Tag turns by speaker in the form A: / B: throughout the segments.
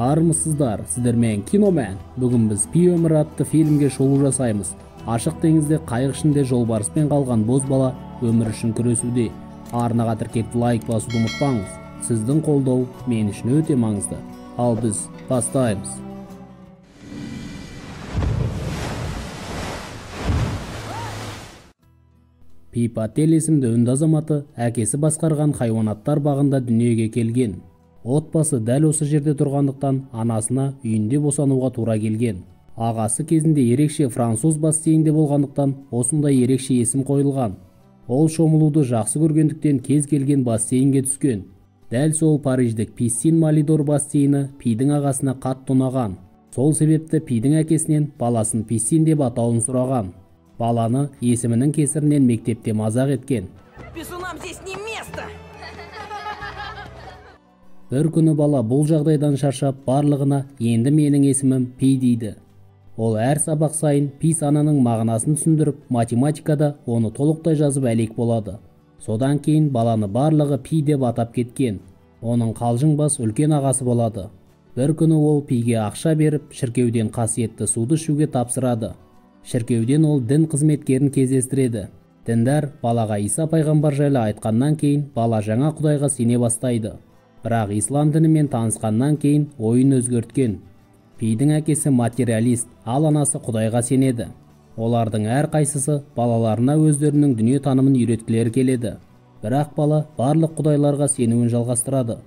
A: Армысыздар, сіздермен киномен. Бүгін біз Пи өмірі атты фильмге шолу жасаймыз. Ашық теңізде қайық ішінде жолбарыспен қалған бозбала өмір үшін күресуде. Арнаға тіркеп лайк басуды ұмытпаңыз. Сіздің қолдау мен үшін өте маңызды. Ал біз бастаймыз. Пи Паттель есімді үнді азаматы әкесі басқарған хайуанаттар бағында дүниеге келген. Отбасы дәл осы жерде тұрғандықтан анасына үйінде босануға тура келген. Ағасы кезінде ерекше француз бассейнде болғандықтан осындай ерекше есім қойылған. Ол шомылуды жақсы көргендіктен кез келген бассейнге түскен. Дәл сол париждік Писсин Малидор бассейні Пидің ағасына қатты ұнаған. Сол себепті Пидің әкесінен баласын Писсин деп атауын сұраған. Баланы есімінің кесірінен мектепте мазақ еткен.
B: Писунам здесь не место!
A: Бір күні бала бұл жағдайдан шаршап барлығына енді менің есімім Пи дейді. Ол әр сабақ сайын Пи сананың мағынасын түсіндіріп, математикада оны толықтай жазып әлек болады. Содан кейін баланы барлығы Пи деп атап кеткен. Оның қалжыңбас үлкен ағасы болады. Бір күні ол Пиге ақша беріп, шіркеуден қасиетті суды ішуге тапсырады. Шіркеуден ол дін қызметкерін кездестіреді. Діндар балаға Иса пайғамбар жайлы айтқаннан кейін бала жаңа құдайға сене бастайды. Бірақ ислам дінімен танысқаннан кейін ойын өзгерткен. Пидің әкесі материалист, ал анасы құдайға сенеді. Олардың әр қайсысы балаларына өздерінің дүние танымын үйреткілері келеді. Бірақ бала барлық құдайларға сенуін жалғастырады.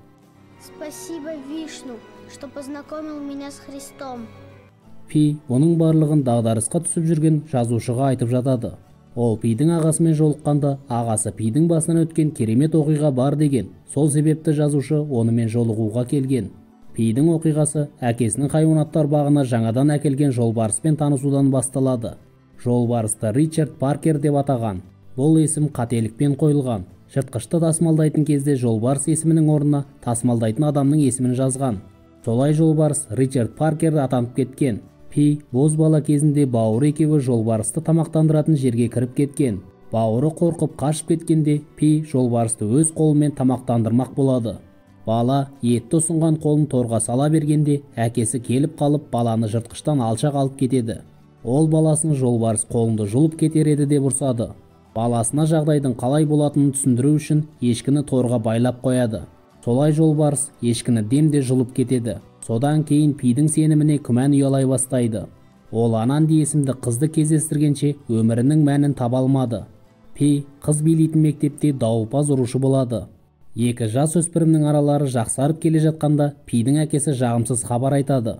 C: Спасибо Вишну, что познакомил меня с Христом.
A: Пи оның барлығын дағдарысқа түсіп жүрген жазушыға айтып жатады. Ол Пидің ағасымен жолыққанда, ағасы Пидің басынан өткен керемет оқиға бар деген. Сол себепті жазушы онымен жолығуға келген. Пидің оқиғасы әкесінің хайуанаттар бағына жаңадан әкелген жолбарыспен танысудан басталады. Жолбарысты Ричард Паркер деп атаған. Бұл есім қателікпен қойылған. Жыртқышты тасымалдайтын кезде жолбарыс есімінің орнына тасымалдайтын адамның есімін жазған. Солай жолбарыс Ричард Паркер атанып кеткен. Пи бозбала кезінде бауыры екеуі жолбарысты тамақтандыратын жерге кіріп кеткен. Бауыры қорқып қашып кеткенде Пи жолбарысты өз қолымен тамақтандырмақ болады. Бала етті ұсынған қолын торға сала бергенде әкесі келіп қалып баланы жыртқыштан алшақ алып кетеді. Ол баласын жолбарыс қолынды жұлып кетер еді деп ұрсады. Баласына жағдайдың қалай болатынын түсіндіру үшін ешкіні торға байлап қояды. Солай жолбарыс ешкіні демде жұлып кетеді. Содан кейін Пидің сеніміне күмән ұялай бастайды. Ол Ананди есімді қызды кездестіргенше өмірінің мәнін таба алмады. Пи қыз билейтін мектепте дауылпаз ұрушы болады. Екі жас өспірімнің аралары жақсарып келе жатқанда Пидің әкесі жағымсыз хабар айтады.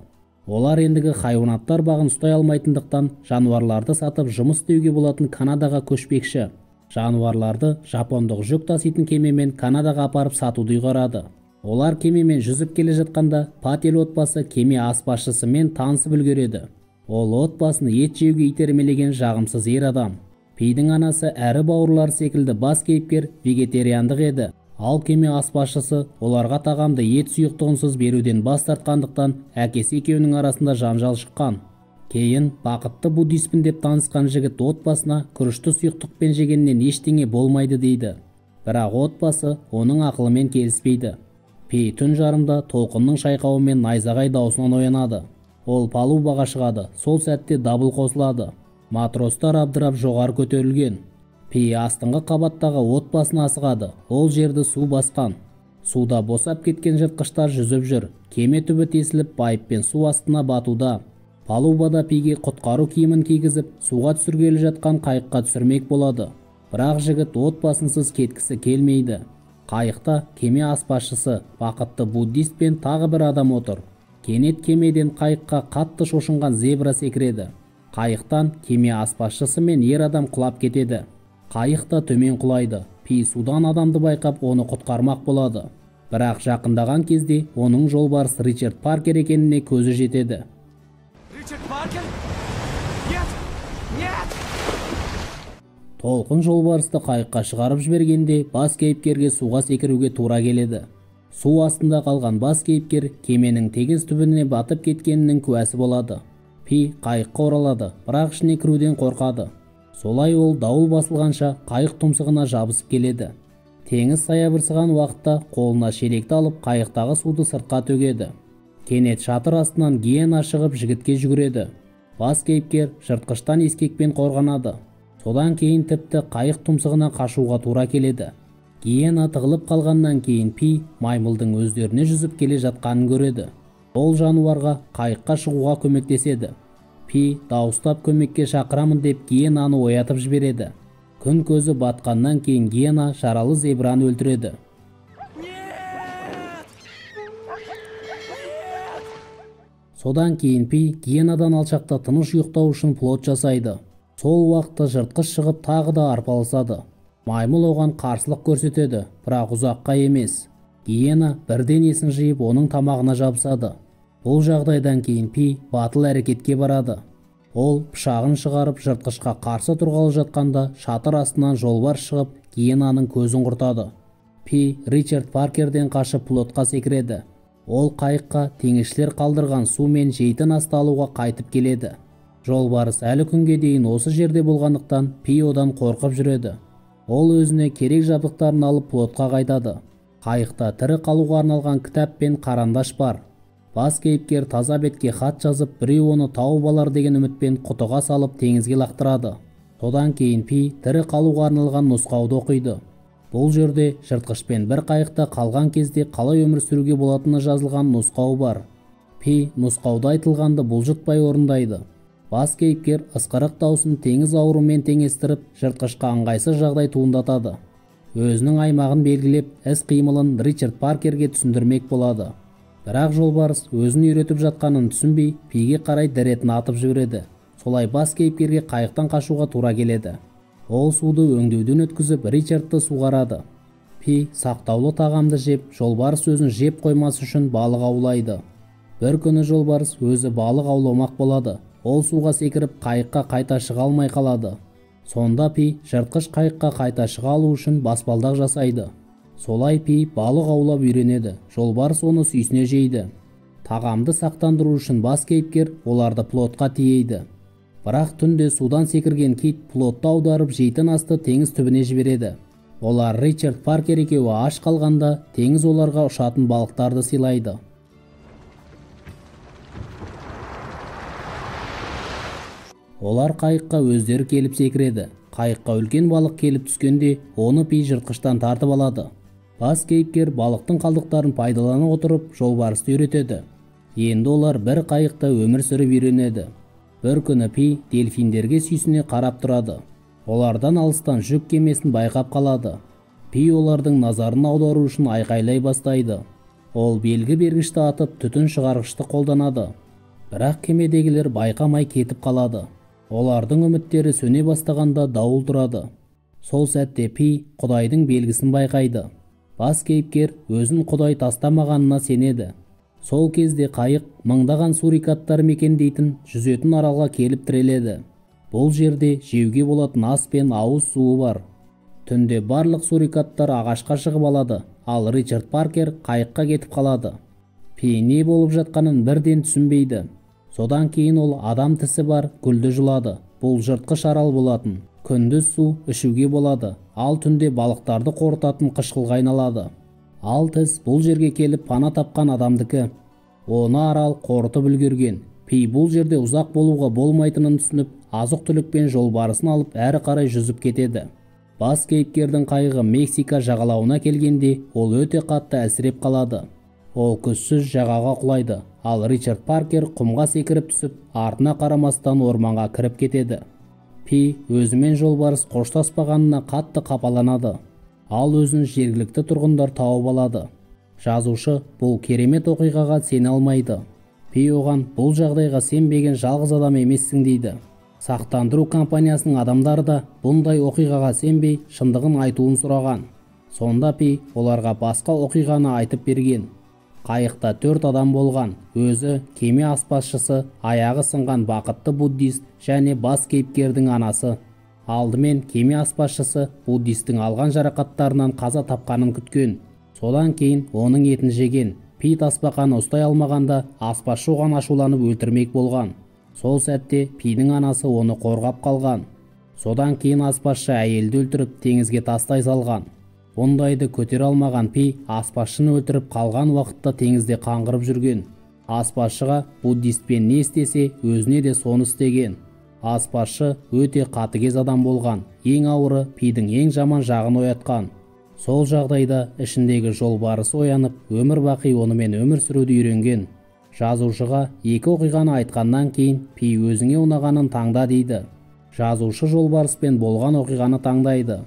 A: Олар ендігі хайуанаттар бағын ұстай алмайтындықтан жануарларды сатып жұмыс істеуге болатын Канадаға көшпекші. Жануарларды жапондық жүк таситын кемемен Канадаға апарып сатуды ұйғарады. Олар кемемен жүзіп келе жатқанда Паттель отбасы кеме аспазшысымен танысып үлгереді. Ол отбасын ет жеуге итермелеген жағымсыз ер адам. Пидің анасы әрі бауырлар секілді бас кейіпкер вегетариандық еді. Ал кеме аспазшысы оларға тағамды ет сұйықтығынсыз беруден бас тартқандықтан әкесі екеуінің арасында жанжал шыққан. Кейін бақытты буддиспін деп танысқан жігіт отбасына күрішті сұйықтықпен жегеннен ештеңе болмайды дейді. Бірақ отбасы оның ақылымен келіспейді. Пи түн жарымда толқынның шайқауымен найзағай даусынан оянады. Ол палубаға шығады. Сол сәтте дабыл қосылады. Матростар абдырап жоғары көтерілген. Пи астыңғы қабаттағы отбасына асығады. Ол жерді су басқан. Суда босап кеткен жыртқыштар жүзіп жүр. Кеме түбі тесіліп байыппен су астына батуда. Палубада Пиге құтқару киімін кигізіп, суға түсіргелі жатқан қайыққа түсірмек болады. Бірақ жігіт отбасынсыз кеткісі келмейді. Қайықта кеме аспазшысы, бақытты буддист пен тағы бір адам отыр. Кенет кемеден қайыққа қатты шошынған зебра секіреді. Қайықтан кеме аспазшысы мен ер адам құлап кетеді. Қайықта төмен құлайды. Пи судан адамды байқап оны құтқармақ болады. Бірақ жақындаған кезде оның жолбарыс Ричард Паркер екеніне көзі жетеді.
B: Ричард Паркер? Нет! Нет!
A: Толқын жолбарысты қайыққа шығарып жібергенде бас кейіпкерге суға секіруге тура келеді. Су астында қалған бас кейіпкер кеменің тегіс түбіне батып кеткенінің куәсі болады. Пи қайыққа оралады, бірақ ішіне кіруден қорқады. Солай ол дауыл басылғанша қайық тұмсығына жабысып келеді. Теңіз саябырсыған уақытта қолына шелекті алып қайықтағы суды сыртқа төгеді. Кенет шатыр астынан Гиена шығып жігітке жүгіреді. Бас кейіпкер жыртқыштан ескекпен қорғанады. Содан кейін тіпті қайық тұмсығынан қашуға тура келеді. Гиена тығылып қалғаннан кейін Пи маймылдың өздеріне жүзіп келе жатқанын көреді. Ол жануарға қайыққа шығуға көмектеседі. Пи дауыстап көмекке шақырамын деп Гиенаны оятып жібереді. Күн көзі батқаннан кейін Гиена жаралы зебраны өлтіреді. Содан кейін Пи Гиенадан алшақта тыныш ұйықтау үшін плот жасайды. Сол уақытта жыртқыш шығып тағы да арпалысады. Маймыл оған қарсылық көрсетеді, бірақ ұзаққа емес. Гиена бірден есін жиып оның тамағына жабысады. Бұл жағдайдан кейін Пи батыл әрекетке барады. Ол пышағын шығарып жыртқышқа қарсы тұрғалы жатқанда шатыр астынан жолбарыс шығып Гиенаның көзін құртады. Пи Ричард Паркерден қашып плотқа секіреді. Ол қайыққа теңізшілер қалдырған су мен жейтін асты алуға қайтып келеді. Жолбарыс әлі күнге дейін осы жерде болғандықтан Пи одан қорқып жүреді. Ол өзіне керек жабдықтарын алып плотқа қайтады. Қайықта тірі қалуға арналған кітап пен қарандаш бар. Бас кейіпкер таза бетке хат жазып, біреу оны тауып алар деген үмітпен құтыға салып теңізге лақтырады. Содан кейін Пи тірі қалуға арналған нұсқауды оқиды. Бұл жерде жыртқышпен бір қайықта қалған кезде қалай өмір сүруге болатыны жазылған нұсқау бар. Пи нұсқауда айтылғанды бұлжытпай орындайды. Бас кейіпкер ысқырық даусын теңіз ауруымен теңестіріп, жыртқышқа ыңғайсыз жағдай туындатады. Өзінің аймағын белгілеп, іс-қимылын Ричард Паркерге түсіндірмек болады. Бірақ жолбарыс өзін үйретіп жатқанын түсінбей, Пиге қарай дәретін атып жібереді. Солай бас кейіпкерге қайықтан қашуға тура келеді. Ол суды өңдеуден өткізіп, Ричардты суғарады. Пи сақтаулы тағамды жеп, жолбарыс өзін жеп қоймас үшін балық аулайды. Бір күні жолбарыс өзі балық ауламақ болады. Ол суға секіріп, қайыққа қайта шыға алмай қалады. Сонда Пи жыртқыш қайыққа қайта шыға алу үшін баспалдақ жасайды. Солай Пи балық аулап үйренеді. Жолбарыс оны сүйсіне жейді. Тағамды сақтандыру үшін бас кейіпкер оларды плотқа тиейді. Бірақ түнде судан секірген кит плотты аударып жейтін асты теңіз түбіне жібереді. Олар Ричард Паркер екеуі аш қалғанда теңіз оларға ұшатын балықтарды сыйлайды. Олар қайыққа өздері келіп секіреді. Қайыққа үлкен балық келіп түскенде оны Пи жыртқыштан тартып алады. Бас кейіпкер балықтың қалдықтарын пайдалана отырып жолбарысты үйретеді. Енді олар бір қайықта өмір сүріп үйренеді. Бір күні Пи дельфиндерге сүйсіне қарап тұрады. Олардан алыстан жүк кемесін байқап қалады. Пи олардың назарын аудару үшін айқайлай бастайды. Ол белгі бергішті атып түтін шығарғышты қолданады. Бірақ кемедегілер байқамай кетіп қалады. Олардың үміттері сөне бастағанда дауыл тұрады. Сол сәтте Пи Құдайдың белгісін байқайды. Бас кейіпкер өзін Құдай тастамағанына сенеді. Сол кезде қайық мыңдаған сурикаттар мекендейтін жүзетін аралға келіп тіреледі. Бұл жерде жеуге болатын ас пен ауыз суы бар. Түнде барлық сурикаттар ағашқа шығып алады, ал Ричард Паркер қайыққа кетіп қалады. Пи не болып жатқанын бірден түсінбейді. Содан кейін ол адам тісі бар гүлді жұлады. Бұл жыртқыш арал болатын. Күндіз су ішуге болады, ал түнде балықтарды қорытатын қышқылға айналады. Ал тіс бұл жерге келіп пана тапқан адамдікі. Оны арал қорытып үлгерген. Пи бұл жерде ұзақ болуға болмайтынын түсініп, азық-түлікпен жолбарысын алып әрі қарай жүзіп кетеді. Бас кейіпкердің қайығы Мексика жағалауына келгенде ол өте қатты әлсіреп қалады. Ол көзсіз жағаға құлайды, ал Ричард Паркер құмға секіріп түсіп, артына қарамастан орманға кіріп кетеді. Пи өзімен жолбарыс қоштаспағанына қатты қапаланады. Ал өзін жергілікті тұрғындар тауып алады. Жазушы бұл керемет оқиғаға сене алмайды. Пи оған бұл жағдайға сенбеген жалғыз адам емессің дейді. Сақтандыру компаниясының адамдары да бұндай оқиғаға сенбей шындығын айтуын сұраған. Сонда Пи оларға басқа оқиғаны айтып берген. Қайықта 4 адам болған. Өзі, кеме аспазшысы, аяғы сынған бақытты буддист және бас кейіпкердің анасы. Алдымен кеме аспазшысы буддистің алған жарақаттарынан қаза тапқанын күткен. Содан кейін оның етін жеген. Пи тасбақаны ұстай алмағанда аспазшы оған ашуланып өлтірмек болған. Сол сәтте Пидің анасы оны қорғап қалған. Содан кейін аспазшы әйелді өлтіріп теңізге тастай салған. Бұндайды көтер алмаған Пи аспазшыны өлтіріп қалған уақытта теңізде қаңғырып жүрген. Аспазшыға буддистпен не істесе, өзіне де соны істеген. Аспазшы өте қатыгез адам болған, ең ауыры Пидің ең жаман жағын оятқан. Сол жағдайда ішіндегі жолбарыс оянып, өмір бақи онымен өмір сүруді үйренген. Жазушыға екі оқиғаны айтқаннан кейін Пи өзіңе ұнағанын таңда дейді. Жазушы жолбарыспен болған оқиғаны таңдайды.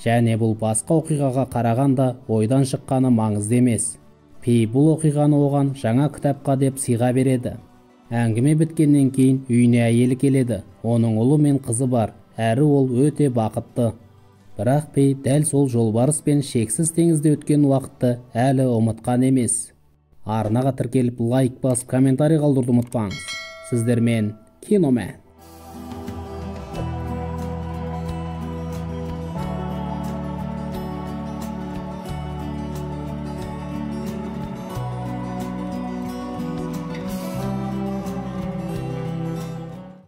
A: Және бұл басқа оқиғаға қарағанда ойдан шыққаны маңызды емес. Пи бұл оқиғаны оған жаңа кітапқа деп сыйға береді. Әңгіме біткеннен кейін үйіне әйелі келеді. Оның ұлы мен қызы бар, әрі ол өте бақытты. Бірақ Пи дәл сол жолбарыспен шексіз теңізде өткен уақытты әлі ұмытқан емес. Арнаға тіркеліп лайк басып комментарий қалдыруды ұмытпаңыз. Сіздермен Киномен.